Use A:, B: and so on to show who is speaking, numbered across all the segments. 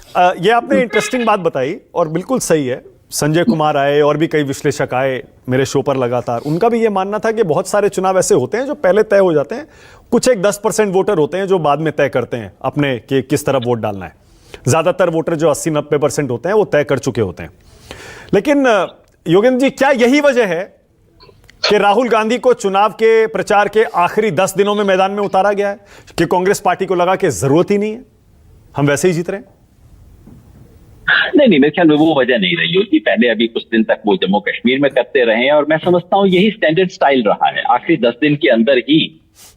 A: ये आपने इंटरेस्टिंग बात बताई और बिल्कुल सही है। संजय कुमार आए और भी कई विश्लेषक आए मेरे शो पर लगातार, उनका भी ये मानना था कि बहुत सारे चुनाव ऐसे होते हैं जो पहले तय हो जाते हैं, कुछ एक 10% वोटर होते हैं जो बाद में तय करते हैं अपने कि किस तरफ वोट डालना है। ज्यादातर वोटर जो 80-90% होते हैं वो तय कर चुके होते हैं। लेकिन योगेंद्र जी, क्या यही वजह है कि राहुल गांधी को चुनाव के प्रचार के आखिरी 10 दिनों में मैदान में उतारा गया है कि कांग्रेस पार्टी को लगा कि जरूरत ही नहीं है, हम वैसे ही जीत रहे हैं?
B: नहीं, मेरे ख्याल में वो वजह नहीं रही होगी। पहले अभी कुछ दिन तक वो जम्मू कश्मीर में करते रहे हैं और मैं समझता हूं यही स्टैंडर्ड स्टाइल रहा है। आखिरी 10 दिन के अंदर ही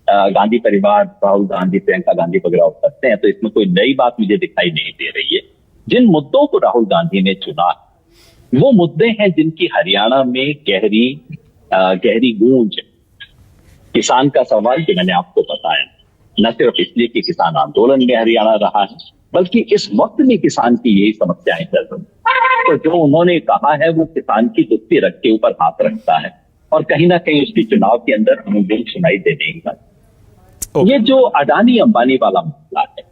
B: गांधी परिवार, राहुल गांधी, प्रियंका गांधी वगैरह करते हैं, तो इसमें कोई नई बात मुझे दिखाई नहीं दे रही है। जिन मुद्दों को राहुल गांधी ने चुना वो मुद्दे हैं जिनकी हरियाणा में गहरी गूंज। किसान का सवाल जो मैंने आपको बताया, न सिर्फ इसलिए कि किसान आंदोलन में हरियाणा रहा है, बल्कि इस वक्त में किसान की यही समस्याएं चल रही हैं। तो जो उन्होंने कहा है वो किसान की दुखती रख के ऊपर हाथ रखता है और कहीं ना कहीं उसकी चुनाव के अंदर हमें सुनाई देने का। ये जो अडानी अंबानी वाला मामला है,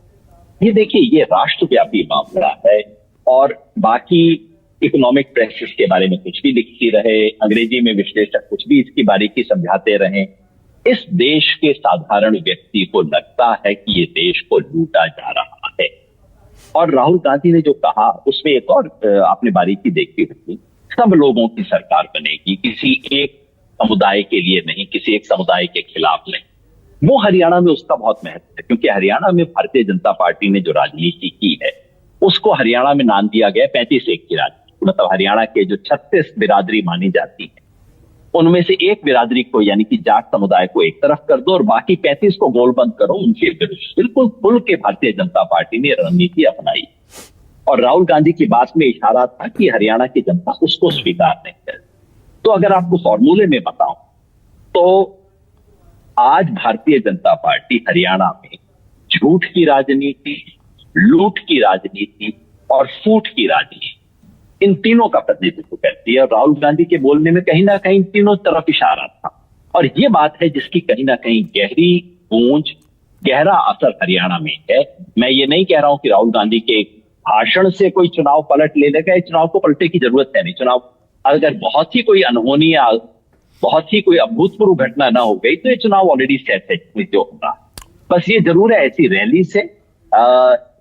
B: ये देखिए, ये राष्ट्रव्यापी मामला है और बाकी इकोनॉमिक प्रेसेस के बारे में कुछ भी लिखती रहे, अंग्रेजी में विश्लेषक कुछ भी इसकी बारीकी समझाते रहे, इस देश के साधारण व्यक्ति को लगता है कि ये देश को लूटा जा रहा है। और राहुल गांधी ने जो कहा उसमें एक और आपने बारीकी देखी होगी, सब लोगों की सरकार बनेगी, किसी एक समुदाय के लिए नहीं, किसी एक समुदाय के खिलाफ नहीं। वो हरियाणा में उसका बहुत महत्व है, क्योंकि हरियाणा में भारतीय जनता पार्टी ने जो राजनीति की है उसको हरियाणा में नाम दिया गया 35-1 की राजनीति। मतलब हरियाणा के जो 36 बिरादरी मानी जाती है उनमें से एक बिरादरी को, यानी कि जाट समुदाय को एक तरफ कर दो और बाकी 35 को गोलबंद करो उनके विरुद्ध। बिल्कुल खुल के भारतीय जनता पार्टी ने रणनीति अपनाई और राहुल गांधी की बात में इशारा था कि हरियाणा की जनता उसको स्वीकार नहीं करे। तो अगर आपको फॉर्मूले में बताऊं तो आज भारतीय जनता पार्टी हरियाणा में झूठ की राजनीति, लूट की राजनीति और फूट की राजनीति, इन तीनों का प्रतिनिधित्व करती है। और राहुल गांधी के बोलने में कहीं ना कहीं तीनों तरफ इशारा था और ये बात है जिसकी कहीं ना कहीं गहरी गूंज, गहरा असर हरियाणा में है। मैं ये नहीं कह रहा हूं कि राहुल गांधी के भाषण से कोई चुनाव पलट ले लेगा, इस चुनाव को पलटने की जरूरत है नहीं। चुनाव अगर बहुत ही कोई अनहोनी या बहुत ही कोई अभूतपूर्व घटना ना हो गई तो ये चुनाव ऑलरेडी सेट है जो होगा। बस ये जरूर है ऐसी रैली से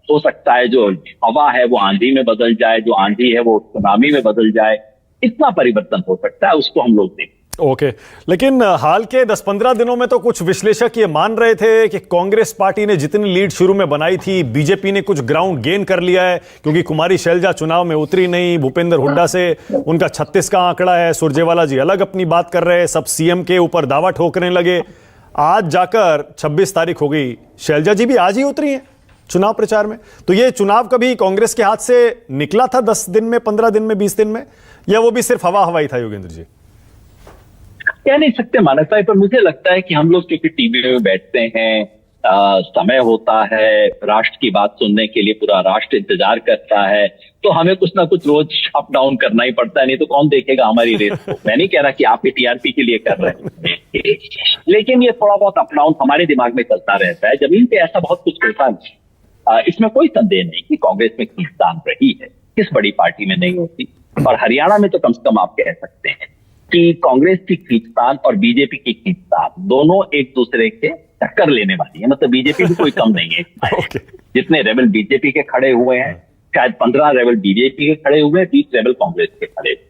B: हो सकता है जो हवा है वो आंधी में बदल जाए, जो आंधी है वो सुनामी में बदल जाए, इतना परिवर्तन हो सकता है, उसको हम लोग देखें।
A: ओके, लेकिन हाल के 10-15 दिनों में तो कुछ विश्लेषक ये मान रहे थे कि कांग्रेस पार्टी ने जितनी लीड शुरू में बनाई थी, बीजेपी ने कुछ ग्राउंड गेन कर लिया है, क्योंकि कुमारी शैलजा चुनाव में उतरी नहीं, भूपेंद्र हुड्डा से उनका 36 का आंकड़ा है, सुरजेवाला जी अलग अपनी बात कर रहे हैं, सब सीएम के ऊपर दावा ठोकने लगे। आज जाकर 26 तारीख हो गई, शैलजा जी भी आज ही उतरी हैं चुनाव प्रचार में। तो ये चुनाव कभी कांग्रेस के हाथ से निकला था 10 दिन में, 15 दिन में, 20 दिन में, या वो भी सिर्फ हवा हवाई था? योगेंद्र जी
B: कह नहीं सकते मान्यता, पर मुझे लगता है कि हम लोग क्योंकि टीवी में बैठते हैं, समय होता है, राष्ट्र की बात सुनने के लिए पूरा राष्ट्र इंतजार करता है, तो हमें कुछ ना कुछ रोज अप डाउन करना ही पड़ता है, नहीं तो कौन देखेगा हमारी रेस को। मैं नहीं कह रहा कि आप टीआरपी के लिए कर रहे हैं, लेकिन ये थोड़ा बहुत अप डाउन हमारे दिमाग में चलता रहता है। जमीन पे ऐसा बहुत कुछ होता नहीं। इसमें कोई संदेह नहीं कि कांग्रेस में खींचतान रही है, किस बड़ी पार्टी में नहीं होती। और हरियाणा में तो कम से कम आप कह सकते हैं कि कांग्रेस की खींचतान और बीजेपी की खींचतान दोनों एक दूसरे के टक्कर लेने वाली है। मतलब बीजेपी भी कोई कम नहीं है। जितने रेबल बीजेपी के खड़े हुए हैं, शायद 15 रेबल बीजेपी के खड़े हुए हैं, 20 रेबल कांग्रेस के खड़े हुए,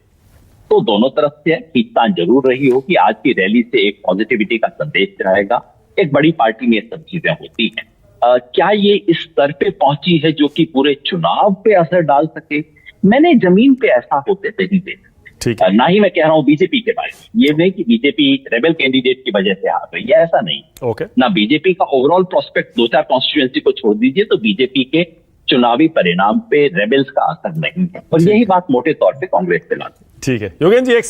B: तो दोनों तरफ से खींचतान जरूर रही होगी। आज की रैली से एक पॉजिटिविटी का संदेश जाएगा। एक बड़ी पार्टी में ये सब चीजें होती हैं। क्या ये इस स्तर पे पहुंची है जो कि पूरे चुनाव पे असर डाल सके? मैंने जमीन पे ऐसा होते नहीं देखा। ना ही मैं कह रहा हूं बीजेपी के बारे में, ये नहीं कि बीजेपी रेबल कैंडिडेट की वजह से हार रही है, ऐसा नहीं। ना बीजेपी का ओवरऑल प्रोस्पेक्ट, 2-4 कॉन्स्टिट्यूएंसी को छोड़ दीजिए तो बीजेपी के चुनावी परिणाम पे रेबल्स का असर नहीं है, और यही बात मोटे तौर पे कांग्रेस पे लाती है।
A: ठीक है योगेंद्र जी, एक